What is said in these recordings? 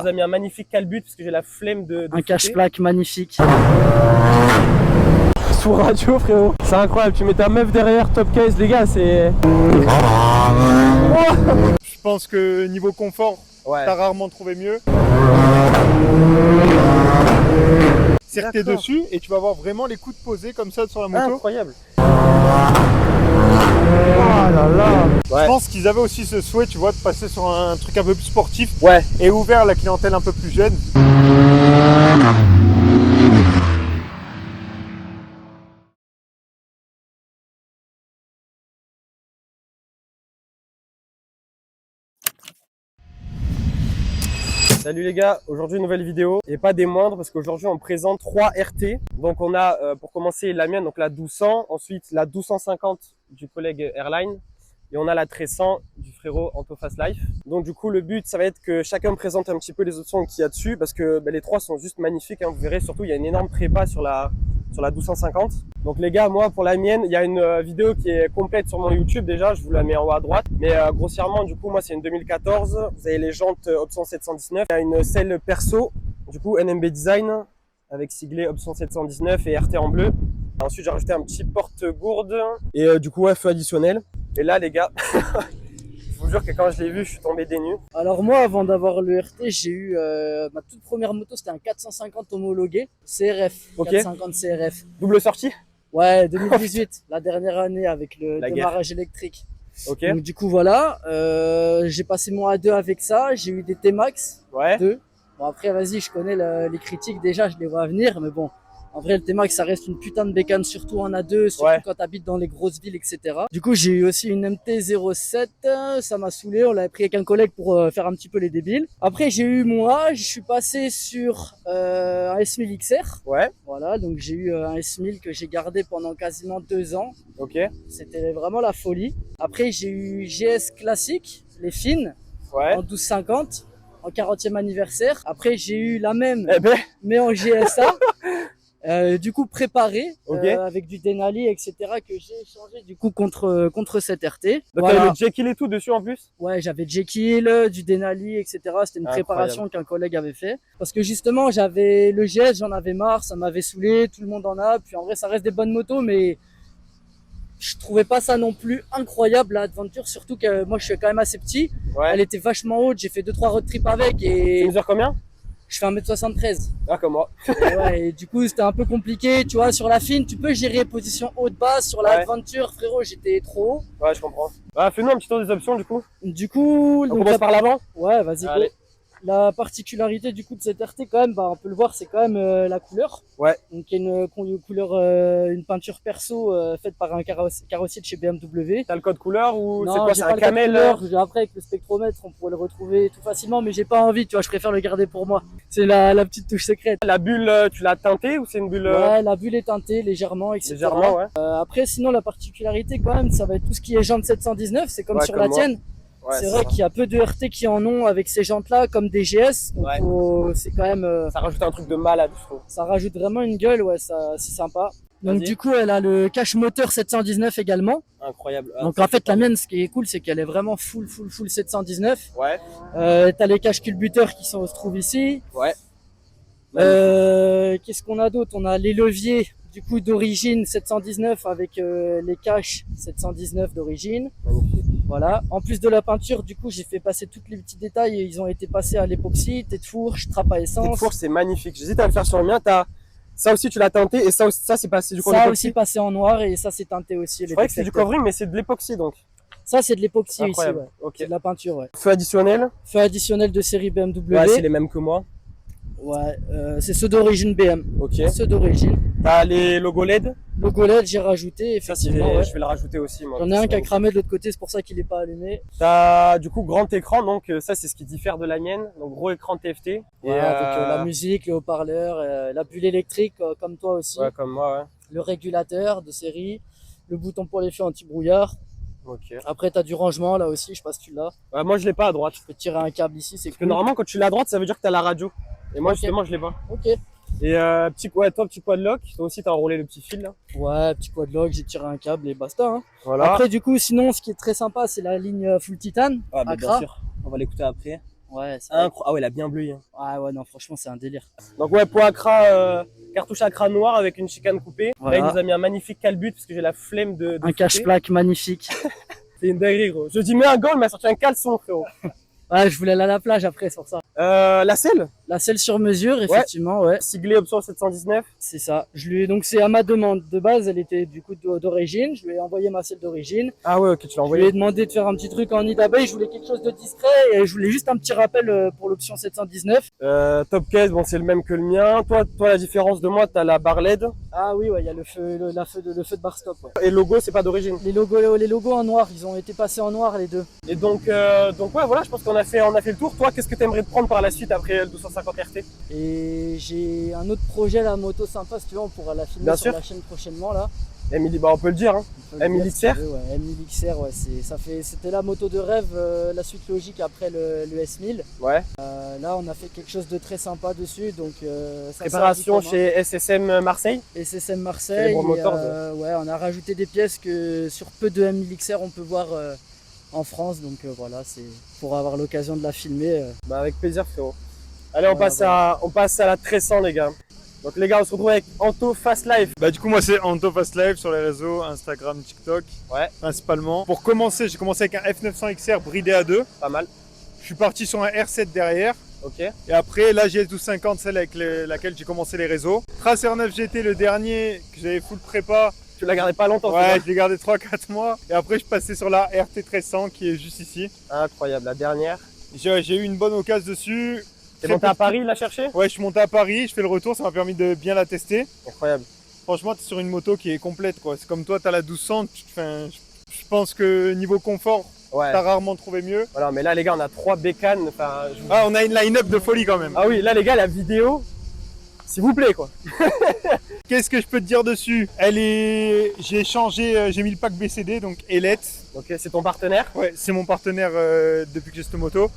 nous a mis un magnifique calbut parce que j'ai la flemme de un cache-plaque magnifique. Sous radio, frérot. C'est incroyable, tu mets ta meuf derrière, top case, les gars, c'est... Je pense que niveau confort, t'as rarement trouvé mieux. Serre-t'es dessus et tu vas avoir vraiment les coudes posés comme ça sur la moto. Incroyable. Oh là là. Ouais. Je pense qu'ils avaient aussi ce souhait, tu vois, de passer sur un truc un peu plus sportif. Ouais. Et ouvert à la clientèle un peu plus jeune. Salut les gars, aujourd'hui nouvelle vidéo et pas des moindres parce qu'aujourd'hui on présente 3 RT. Donc on a pour commencer la mienne, donc la 1200, ensuite la 1250 du collègue Airline et on a la 1300 du frérot Antofast Life. Donc du coup le but ça va être que chacun me présente un petit peu les options qu'il y a dessus parce que les trois sont juste magnifiques, hein. Vous verrez surtout il y a une énorme prépa sur la 1250. Donc les gars, moi pour la mienne, il y a une vidéo qui est complète sur mon YouTube déjà, je vous la mets en haut à droite. Mais grossièrement, du coup, moi c'est une 2014. Vous avez les jantes option 719. Il y a une selle perso, du coup NMB Design avec siglé option 719 et RT en bleu. Ensuite j'ai rajouté un petit porte-gourde et du coup ouais, feu additionnel. Et là les gars, je vous jure que quand je l'ai vu, je suis tombé des nues. Alors moi, avant d'avoir le RT, j'ai eu ma toute première moto, c'était un 450 homologué CRF. Ok. 450 CRF. Double sortie. Ouais, 2018, la dernière année avec le La démarrage électrique. Ok. Donc du coup voilà, j'ai passé mon A2 avec ça, j'ai eu des T-Max Ouais. 2. Bon après vas-y, je connais les critiques déjà, je les vois venir, mais bon, en vrai le T-Max ça reste une putain de bécane, surtout en A2, surtout quand t'habites dans les grosses villes, etc. Du coup j'ai eu aussi une MT-07, ça m'a saoulé, on l'avait pris avec un collègue pour faire un petit peu les débiles. Après j'ai eu mon A, je suis passé sur un S1000 XR. Ouais. Voilà, donc j'ai eu un S1000 que j'ai gardé pendant quasiment 2 ans. Ok. C'était vraiment la folie. Après, j'ai eu GS classique, les fines, Ouais. en 1250, en 40e anniversaire. Après, j'ai eu la même, mais en GSA, du coup préparée, avec du Denali, etc., que j'ai échangé du coup contre cette RT. Donc voilà. t'avais le Jekyll et tout dessus en plus? Ouais, j'avais Jekyll, du Denali, etc. C'était une préparation qu'un collègue avait fait. Parce que justement, j'avais le GS, j'en avais marre, ça m'avait saoulé, tout le monde en a. Puis en vrai, ça reste des bonnes motos, mais je trouvais pas ça non plus incroyable, la Adventure, surtout que moi je suis quand même assez petit. Ouais. Elle était vachement haute, j'ai fait 2-3 road trips avec et... Tu mesures combien? Je fais 1m73. Ah, comme moi. Et du coup c'était un peu compliqué, tu vois, sur la fine tu peux gérer position haute-basse, sur la Adventure frérot j'étais trop haut. Ouais, je comprends. Ah, fais-nous un petit tour des options du coup. Du coup... On commence par l'avant? Ouais, vas-y. Allez. La particularité du coup de cette RT quand même, on peut le voir, c'est quand même la couleur. Ouais. Donc il y a une couleur, une peinture perso faite par un carrossier de chez BMW. T'as le code couleur ou c'est quoi? C'est un camel? Après avec le spectromètre on pourrait le retrouver tout facilement, mais j'ai pas envie, tu vois, je préfère le garder pour moi. C'est la petite touche secrète. La bulle, tu l'as teintée ou c'est une bulle? Ouais, la bulle est teintée légèrement, etc. Légèrement, ouais. Après sinon la particularité quand même, ça va être tout ce qui est jante 719, c'est comme sur la tienne. Ouais, c'est vrai qu'il y a peu de RT qui en ont avec ces jantes-là, comme des GS. Donc c'est quand même. Ça rajoute un truc de malade, je trouve. Ça rajoute vraiment une gueule, ouais, ça, c'est sympa. Donc du coup, elle a le cache moteur 719 également. Incroyable. Donc en fait, la mienne, ce qui est cool, c'est qu'elle est vraiment full 719. Ouais. T'as les caches culbuteurs qui se trouvent ici. Ouais. Qu'est-ce qu'on a d'autre? On a les leviers du coup d'origine 719 avec les caches 719 d'origine. Voilà. En plus de la peinture, du coup, j'ai fait passer tous les petits détails et ils ont été passés à l'époxy, tête de fourche, trappe à essence. Tête de fourche, c'est magnifique. J'hésite à le faire sur le mien. Ça aussi, tu l'as teinté et ça c'est passé du coup. Ça aussi passé en noir et ça c'est teinté aussi. C'est vrai que c'est du covering, mais c'est de l'époxy donc. Ça c'est de l'époxy ici, ouais. Okay. C'est de la peinture, ouais. Feu additionnel. Feu additionnel de série BMW. Ouais, c'est les mêmes que moi. Ouais, c'est ceux d'origine BM. Ok. Ceux d'origine. T'as les logos LED. Logo LED, j'ai rajouté, effectivement. Je vais le rajouter aussi, moi. J'en ai un qui a cramé de l'autre côté, c'est pour ça qu'il n'est pas allumé. T'as du coup grand écran, donc ça c'est ce qui diffère de la mienne. Donc gros écran TFT. Ouais, avec la musique, les haut-parleurs, la bulle électrique, comme toi aussi. Ouais, comme moi, ouais. Le régulateur de série, le bouton pour les feux anti-brouillard. Ok. Après, t'as du rangement là aussi, je sais pas si tu l'as. Ouais, moi je l'ai pas à droite. Tu peux tirer un câble ici, c'est cool. Parce que normalement, quand tu l'as à droite, ça veut dire que t'as la radio. Et moi, justement, je l'ai pas. Ok. Et petit quad-lock. Toi aussi, t'as enroulé le petit fil là. Ouais, petit quad-lock, j'ai tiré un câble et basta. Hein. Voilà. Après, du coup, sinon, ce qui est très sympa, c'est la ligne full titane. Ah, bah, bien sûr. On va l'écouter après. Ouais, c'est Ah ouais, elle a bien bleué. Hein. Ah ouais, non, franchement, c'est un délire. Donc ouais, pot Accra, cartouche Accra noir avec une chicane coupée. Voilà. Là, il nous a mis un magnifique calbut parce que j'ai la flemme de Un cache-plaque magnifique. C'est une dinguerie, gros. Je dis, mets un gant, il m'a sorti un caleçon, frérot. Ouais, je voulais aller à la plage après, c'est pour ça. La selle, La selle sur mesure, effectivement, ouais. siglée option 719. C'est ça. Donc c'est à ma demande. De base, elle était du coup d'origine. Je lui ai envoyé ma selle d'origine. Ah ouais, ok, tu l'as Je lui ai envoyé. demandé de faire un petit truc en nid d'abeille. Je voulais quelque chose de discret et je voulais juste un petit rappel pour l'option 719. Top case, bon, c'est le même que le mien. Toi, la différence de moi, t'as la barre LED. Ah oui, ouais, il y a le feu de bar stop. Ouais. Et le logo, c'est pas d'origine. Les logos en noir, ils ont été passés en noir les deux. Et donc ouais, voilà, je pense qu'on a fait le tour. Toi, qu'est-ce que t'aimerais te prendre par la suite après le 1250 RT? Et j'ai un autre projet, la moto sympa, si tu veux, on pourra la filmer Bien sur sûr. la chaîne prochainement là. Bah, on peut le dire, hein. On peut le dire, M1000XR. si tu veux, ouais, M1000 XR, ouais, c'était la moto de rêve, la suite logique après le S1000. Ouais. Là, on a fait quelque chose de très sympa dessus, donc ça Préparation sert du commun. chez SSM Marseille. SSM Marseille. Célèbre Motors, Ouais, on a rajouté des pièces que sur peu de M1000 XR on peut voir en France, donc voilà, c'est pour avoir l'occasion de la filmer. Bah, avec plaisir, frérot. Allez, on Voilà, passe à la 1300, les gars. Donc les gars, on se retrouve avec Anto Fast Life. Bah du coup moi c'est Anto Fast Live sur les réseaux, Instagram, TikTok, Ouais, principalement. Pour commencer, j'ai commencé avec un F900 XR bridé à 2. pas mal. Je suis parti sur un R7 derrière. Ok. Et après la GS1250, celle avec laquelle j'ai commencé les réseaux. Tracer 9 GT, le dernier que j'avais full prépa. Tu l'as gardé pas longtemps. Ouais, je l'ai gardé 3-4 mois. Et après je passais sur la RT 1300 qui est juste ici. Incroyable, la dernière. J'ai eu une bonne occasion dessus. T'es monté à Paris la chercher? Ouais, je suis monté à Paris, je fais le retour, ça m'a permis de bien la tester. Incroyable. Franchement, tu es sur une moto qui est complète, quoi. C'est comme toi, tu as la 1200. Je pense que niveau confort, Ouais. t'as rarement trouvé mieux. Voilà, mais là les gars, on a 3 bécanes. Enfin, Ah, on a une line-up de folie quand même. Ah oui, là les gars, la vidéo, s'il vous plaît, quoi. Qu'est-ce que je peux te dire dessus? J'ai changé, j'ai mis le pack BCD, donc Elette. Ok, c'est ton partenaire. Ouais, c'est mon partenaire depuis que j'ai cette moto.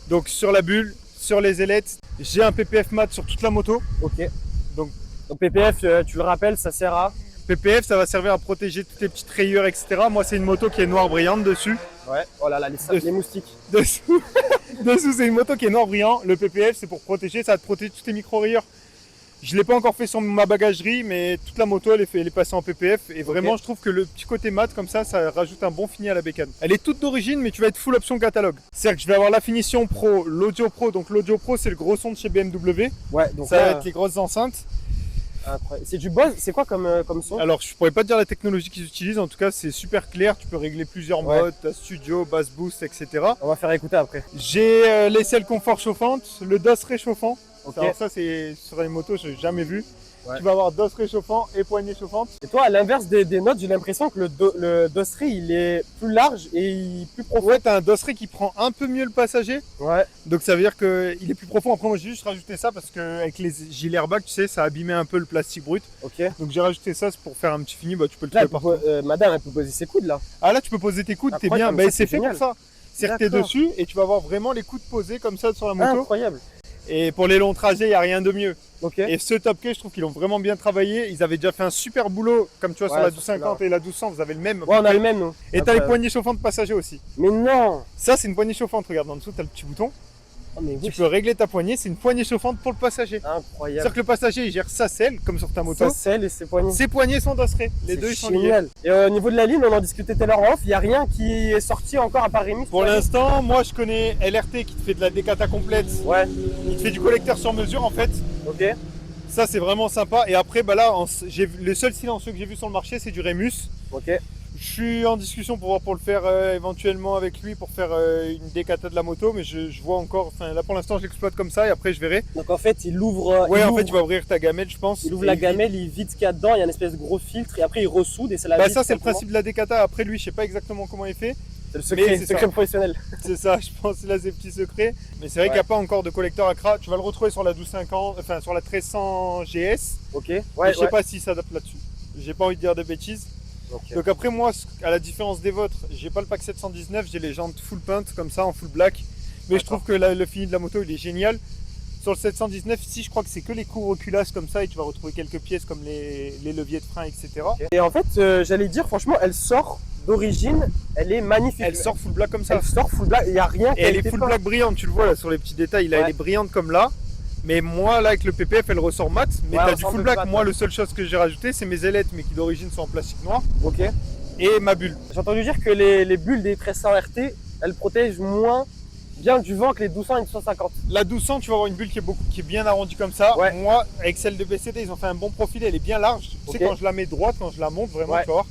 Donc sur la bulle, sur les ailettes, j'ai un PPF mat sur toute la moto. Ok. Donc PPF, tu le rappelles, ça sert à. PPF, ça va servir à protéger toutes les petites rayures, etc. Moi, c'est une moto qui est noire brillante dessus. Ouais. Oh là là, les moustiques. Dessous, c'est une moto qui est noir brillant. Le PPF, c'est pour protéger, ça va te protéger toutes tes micro-rayures. Je ne l'ai pas encore fait sur ma bagagerie, mais toute la moto, elle est passée en PPF. Et vraiment, je trouve que le petit côté mat, comme ça rajoute un bon fini à la bécane. Elle est toute d'origine, mais tu vas être full option catalogue. C'est-à-dire que je vais avoir la finition pro, l'audio pro. Donc l'audio pro, c'est le gros son de chez BMW. Ouais, donc Ça va là, être les grosses enceintes. incroyable. C'est du Bose, c'est quoi comme son? Alors, je pourrais pas te dire la technologie qu'ils utilisent. En tout cas, c'est super clair. Tu peux régler plusieurs modes, t'as studio, bass boost, etc. On va faire écouter après. J'ai l'aisselle confort chauffante, le DOS réchauffant. Ok. Alors ça, c'est sur les motos, je n'ai jamais vu. Ouais. Tu vas avoir DOS réchauffant et poignée chauffante. Et toi, à l'inverse des notes, j'ai l'impression que le dosseret, il est plus large et plus profond. Ouais, t'as un dosseret qui prend un peu mieux le passager. Ouais. Donc ça veut dire qu'il est plus profond. Après, moi, j'ai juste rajouté ça parce qu'avec les gilets airbags, tu sais, ça abîmait un peu le plastique brut. Ok. Donc j'ai rajouté ça c'est pour faire un petit fini. Bah, tu peux le Là, trouver partout. madame, elle peut poser ses coudes là. Ah là, tu peux poser tes coudes, t'es bien. Incroyable, Bah, ça, c'est c'est fait pour génial. ça. C'est t'es D'accord. dessus et tu vas avoir vraiment les coudes posés comme ça sur la moto. Incroyable. Et pour les longs trajets, il n'y a rien de mieux. Ok. Et ce Top Case, je trouve qu'ils l'ont vraiment bien travaillé. Ils avaient déjà fait un super boulot, comme tu vois sur Ouais, la sur 1250 et la 1200, vous avez le même. Ouais, on a le même, nous. Et t'as les poignées chauffantes passagers aussi. Mais non. Ça, c'est une poignée chauffante. Regarde en dessous, t'as le petit bouton. Oh, mais Tu oui. peux régler ta poignée. C'est une poignée chauffante pour le passager. Incroyable. C'est-à-dire que le passager, il gère sa selle, comme sur ta moto. Ça selle et ses poignets. Ses poignets sont dossrés. Les C'est deux, ils sont liés. génial. Et au niveau de la ligne, on en discutait tout à l'heure en off, il n'y a rien qui est sorti encore à part Rémi. Pour l'instant, moi, je connais LRT qui te fait de la décata complète. Ouais. Il te fait du collecteur sur mesure, en fait. Ok. Ça, c'est vraiment sympa. Et après, bah là, le seul silencieux que j'ai vu sur le marché, c'est du Remus. Ok. Je suis en discussion pour le faire éventuellement avec lui pour faire une décata de la moto, mais je vois encore. Enfin, là pour l'instant, je l'exploite comme ça et après je verrai. Donc en fait, il ouvre. Ouais, il en ouvre, fait, tu vas ouvrir ta gamelle, je pense. Il ouvre et la gamelle, il vide ce qu'il y a dedans, il y a une espèce de gros filtre et après il ressoude et c'est la Bah, vide, ça, c'est le simplement. principe de la décata. Après, lui, je sais pas exactement comment il fait. C'est le Mais secret, c'est secret ça. professionnel. C'est ça, je pense, là, c'est petit secret. Mais c'est vrai qu'il n'y a pas encore de collecteur Accra. Tu vas le retrouver sur la 1250, enfin sur la 1300 GS. Ok. Mais Ouais. je sais pas s'il s'adapte là-dessus. J'ai pas envie de dire de bêtises. Ok. Donc après moi, à la différence des vôtres, j'ai pas le pack 719, j'ai les jantes full paint comme ça en full black. Mais je trouve que le fini de la moto il est génial. Sur le 719 ici je crois que c'est que les couvre-culasses comme ça et tu vas retrouver quelques pièces comme les leviers de frein etc. Et en fait, j'allais dire, franchement, elle sort d'origine, elle est magnifique. Elle sort full black comme ça. Elle sort full black, il n'y a rien qui Et a elle est été full peint. black brillante, tu le vois là sur les petits détails, là, Ouais. elle est brillante comme là. Mais moi là avec le PPF elle ressort mat, mais Ouais, t'as elle du ressort full un peu black. mat, Moi ouais. le seule chose que j'ai rajouté c'est mes ailettes mais qui d'origine sont en plastique noir Ok. et ma bulle. J'ai entendu dire que les bulles des 1300 RT, elles protègent moins bien du vent que les 1200 et 1250. La 1200 tu vas avoir une bulle qui est bien arrondie comme ça. Ouais. Moi avec celle de BCD ils ont fait un bon profil, elle est bien large. Tu sais Ok. quand je la mets droite, quand je la monte vraiment Ouais. tu vas voir.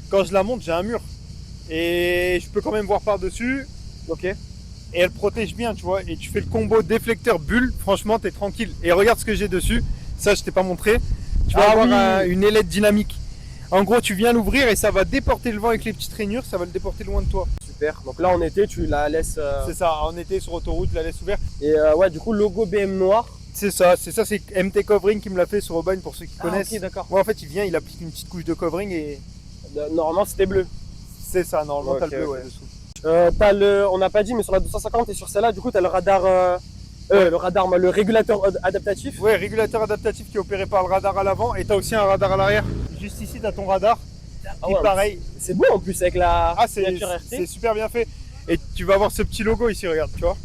Quand je la monte j'ai un mur. Et je peux quand même voir par dessus. Ok. Et elle protège bien, tu vois. Et tu fais le combo déflecteur bulle, franchement, t'es tranquille. Et regarde ce que j'ai dessus. Ça, je t'ai pas montré. Tu vas Ah avoir oui. une ailette dynamique. En gros, tu viens l'ouvrir et ça va déporter le vent avec les petites rainures. Ça va le déporter loin de toi. Super. Donc là en été, tu la laisses. C'est ça. En été, sur autoroute, je la laisse ouverte. Et ouais, du coup, logo BM noir. C'est ça. C'est MT Covering qui me l'a fait sur Aubagne pour ceux qui connaissent. Ok, d'accord. Moi, en fait, il vient, il applique une petite couche de covering et Normalement, c'était bleu. c'est ça. Normalement, t'as Ok, le bleu, ok. ouais, dessous. T'as on n'a pas dit, mais sur la 250 et sur celle-là, du coup, t'as le radar, le régulateur adaptatif. Ouais, régulateur adaptatif qui est opéré par le radar à l'avant et t'as aussi un radar à l'arrière. Juste ici, t'as ton radar. Ah Qui ouais, pareil. C'est beau en plus avec la Ah, c'est signature RT. c'est super bien fait. Et tu vas avoir ce petit logo ici, regarde, tu vois.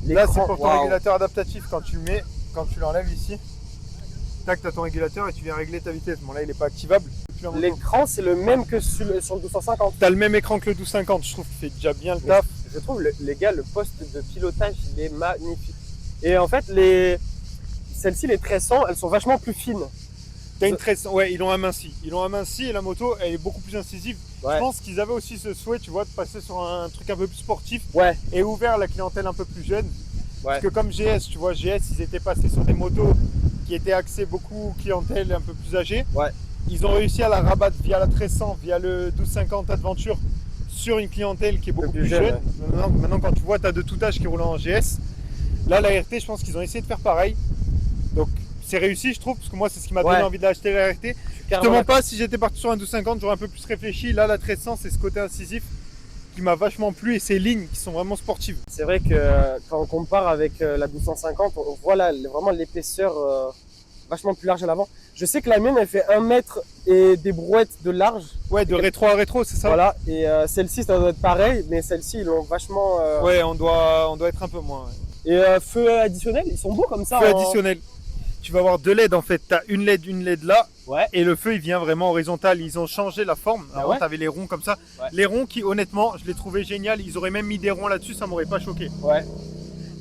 Là, c'est pour ton Waouh. régulateur adaptatif. Quand tu le mets, quand tu l'enlèves ici, tac, t'as ton régulateur et tu viens régler ta vitesse. Bon, là, il n'est pas activable. L'écran, c'est le même que sur le 250. T'as le même écran que le 1250. Je trouve qu'il fait déjà bien le taf. Je trouve, les gars, le poste de pilotage, il est magnifique. Et en fait, celles-ci, les 1300, elles sont vachement plus fines. T'as une 1300, ouais, ils l'ont aminci. Ils l'ont aminci et la moto, elle est beaucoup plus incisive. Ouais. Je pense qu'ils avaient aussi ce souhait, tu vois, de passer sur un truc un peu plus sportif Ouais. et ouvert à la clientèle un peu plus jeune. Ouais. Parce que comme GS, tu vois, GS, ils étaient passés sur des motos qui étaient axées beaucoup clientèle un peu plus âgée. Ouais. Ils ont réussi à la rabattre via la 1300, via le 1250 Adventure sur une clientèle qui est beaucoup plus jeune. Ouais. Maintenant, quand tu vois, tu as de tout âge qui roulent en GS. Là, la RT, je pense qu'ils ont essayé de faire pareil. Donc, c'est réussi, je trouve, parce que moi, c'est ce qui m'a donné envie d'acheter la RT. Je te mens pas, si j'étais parti sur un 1250, j'aurais un peu plus réfléchi. Là, la 1300, c'est ce côté incisif qui m'a vachement plu et ces lignes qui sont vraiment sportives. C'est vrai que quand on compare avec la 1250, on voit là vraiment l'épaisseur vachement plus large à l'avant. Je sais que la mienne, elle fait 1 mètre et des brouettes de large. Ouais, de rétro à rétro, c'est ça? Voilà, et celle-ci, ça doit être pareil, mais celle-ci, ils l'ont vachement... Ouais, on doit être un peu moins. Ouais. Et feu additionnel, ils sont beaux comme ça. Feu additionnel. Tu vas avoir 2 LED en fait. Tu as une LED là. Ouais. Et le feu il vient vraiment horizontal. Ils ont changé la forme. Ah Avant ouais. tu avais les ronds comme ça. Ouais. Les ronds qui honnêtement je les trouvais génial. Ils auraient même mis des ronds là-dessus, ça m'aurait pas choqué. Ouais.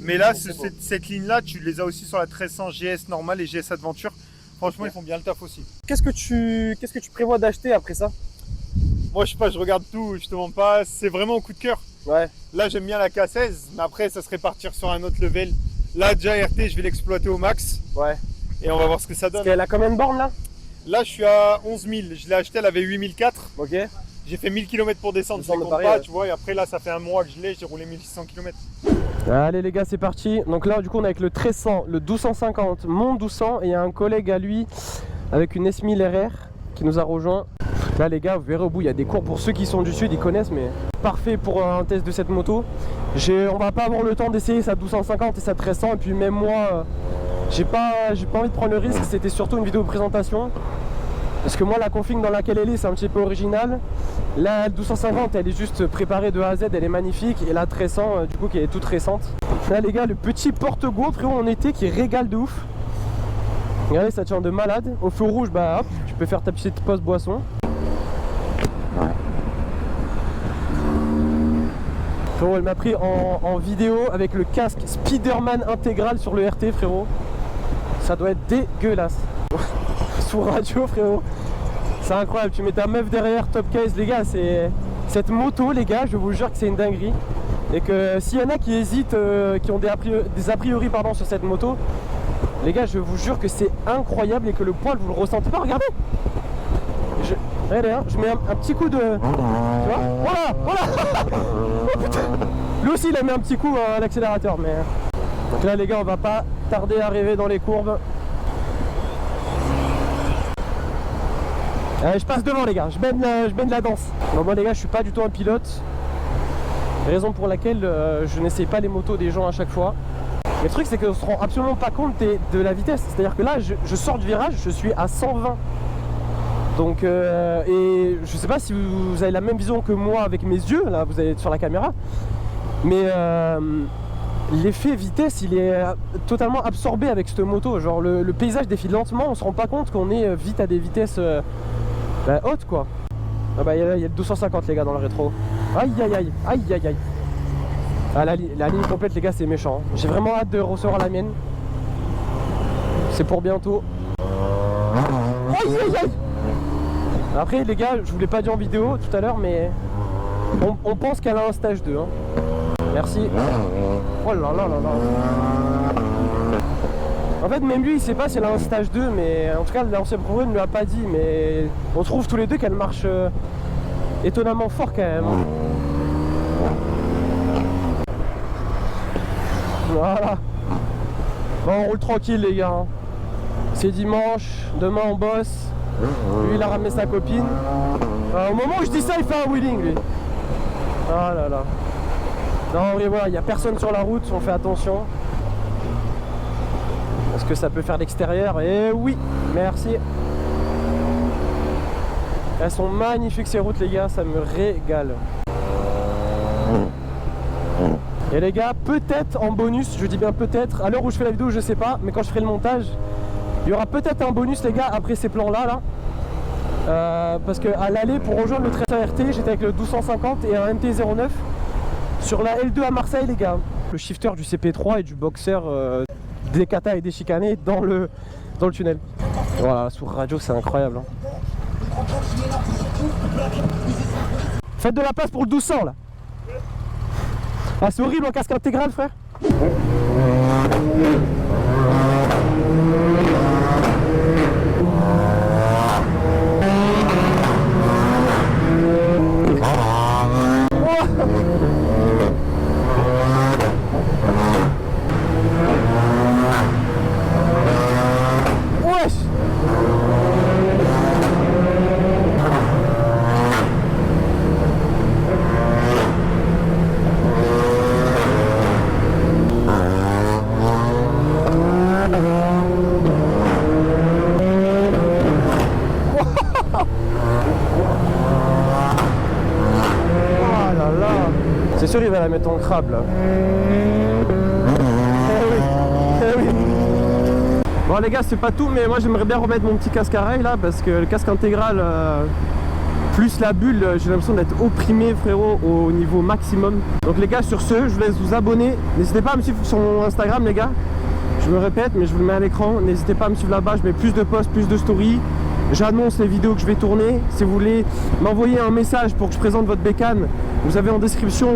Mais là, C'est beau. cette ligne là, tu les as aussi sur la 1300 GS normale et GS Adventure. Franchement, Ouais. ils font bien le taf aussi. Qu'est-ce que tu prévois d'acheter après ça? Moi je sais pas, je regarde tout, je te mens pas. C'est vraiment au coup de cœur. Ouais. Là j'aime bien la K16, mais après ça serait partir sur un autre level. Là déjà RT, je vais l'exploiter au max. Ouais. Et on va voir ce que ça donne. Parce qu'elle a combien de bornes là? Là je suis à 11 000. Je l'ai acheté, elle avait 8004. Ok. J'ai fait 1000 km pour descendre, je Descendre ne de compte Paris, pas, ouais. tu vois, et après là ça fait un mois que je l'ai, j'ai roulé 1600 km. Allez les gars, c'est parti. Donc là, du coup, on est avec le 1300, le 1250, mon 1200, et il y a un collègue à lui avec une S1000 RR qui nous a rejoint. Là les gars, vous verrez au bout, il y a des cours pour ceux qui sont du sud, ils connaissent, mais parfait pour un test de cette moto. On va pas avoir le temps d'essayer sa 1250 et sa 1300, et puis même moi, j'ai pas envie de prendre le risque. C'était surtout une vidéo de présentation. Parce que moi, la config dans laquelle elle est, c'est un petit peu original. La 1250, elle est juste préparée de A à Z, elle est magnifique. Et la 1300, du coup, qui est toute récente. Là, les gars, le petit porte-go, frérot, en été, qui régale de ouf. Regardez, ça tient de malade. Au feu rouge, bah hop, tu peux faire ta petite pause boisson. Frérot, elle m'a pris en vidéo avec le casque Spider-Man intégral sur le RT, frérot. Ça doit être dégueulasse. Sous radio, frérot. C'est incroyable, tu mets ta meuf derrière, top case, les gars, c'est... Cette moto, les gars, je vous jure que c'est une dinguerie. Et que s'il y en a qui hésitent, qui ont des a priori pardon, sur cette moto, les gars, je vous jure que c'est incroyable et que le poil, vous le ressentez pas, regardez. Regardez, hein, je mets un petit coup de... Tu vois? Voilà, voilà. Oh putain. Lui aussi, il a mis un petit coup à l'accélérateur, mais... Donc là, les gars, on va pas tarder à arriver dans les courbes. Je passe devant les gars, je mène la danse. Bon moi les gars, je suis pas du tout un pilote. Raison pour laquelle je n'essaye pas les motos des gens à chaque fois. Mais le truc c'est qu'on se rend absolument pas compte de la vitesse. C'est à dire que là je sors du virage, je suis à 120. Donc et je sais pas si vous avez la même vision que moi avec mes yeux, là vous êtes sur la caméra, mais l'effet vitesse il est totalement absorbé avec cette moto. Genre le paysage défile lentement, on se rend pas compte qu'on est vite à des vitesses hautes quoi. Ah bah il y a le 250 les gars dans le rétro. Aïe aïe aïe aïe aïe aïe. Ah, la ligne complète les gars c'est méchant. J'ai vraiment hâte de recevoir la mienne. C'est pour bientôt. Aïe aïe aïe. Après les gars, je vous l'ai pas dit en vidéo tout à l'heure, mais on pense qu'elle a un stage 2 hein. Merci. Oh là là là là. En fait même lui il sait pas si elle a un stage 2, mais en tout cas l'ancien pro ne lui a pas dit, mais on trouve tous les deux qu'elle marche étonnamment fort quand même. Voilà. Bon, on roule tranquille les gars hein. C'est dimanche, demain on bosse. Lui il a ramené sa copine. Au moment où je dis ça il fait un wheeling lui. Ah là là. Non en vrai voilà, il n'y a personne sur la route, on fait attention. Parce que ça peut faire l'extérieur. Et oui, merci. Elles sont magnifiques ces routes les gars, ça me régale. Et les gars, peut-être en bonus, je dis bien peut-être, à l'heure où je fais la vidéo je sais pas, mais quand je ferai le montage, il y aura peut-être un bonus les gars après ces plans là. Parce que à l'aller pour rejoindre le 13 RT, j'étais avec le 1250 et un MT-09 sur la L2 à Marseille les gars. Le shifter du CP3 et du boxer des katas et des chicanés dans le tunnel. Voilà, sur radio c'est incroyable hein. Faites de la place pour le 1200 là. Ah c'est horrible en casque intégral frère. C'est sûr il va la mettre en crabe là. Eh oui. Bon les gars c'est pas tout, mais moi j'aimerais bien remettre mon petit casque à rail là, parce que le casque intégral plus la bulle, j'ai l'impression d'être opprimé frérot au niveau maximum. Donc les gars sur ce, je vous laisse vous abonner. N'hésitez pas à me suivre sur mon Instagram les gars. Je me répète mais je vous le mets à l'écran. N'hésitez pas à me suivre là-bas, je mets plus de posts, plus de stories. J'annonce les vidéos que je vais tourner. Si vous voulez m'envoyer un message pour que je présente votre bécane, vous avez en description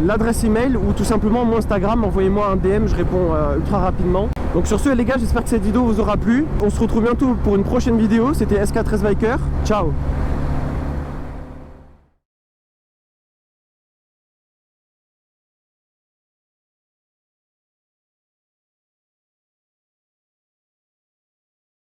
l'adresse email ou tout simplement mon Instagram. Envoyez-moi un DM, je réponds ultra rapidement. Donc sur ce les gars, j'espère que cette vidéo vous aura plu. On se retrouve bientôt pour une prochaine vidéo. C'était SK13 Biker. Ciao.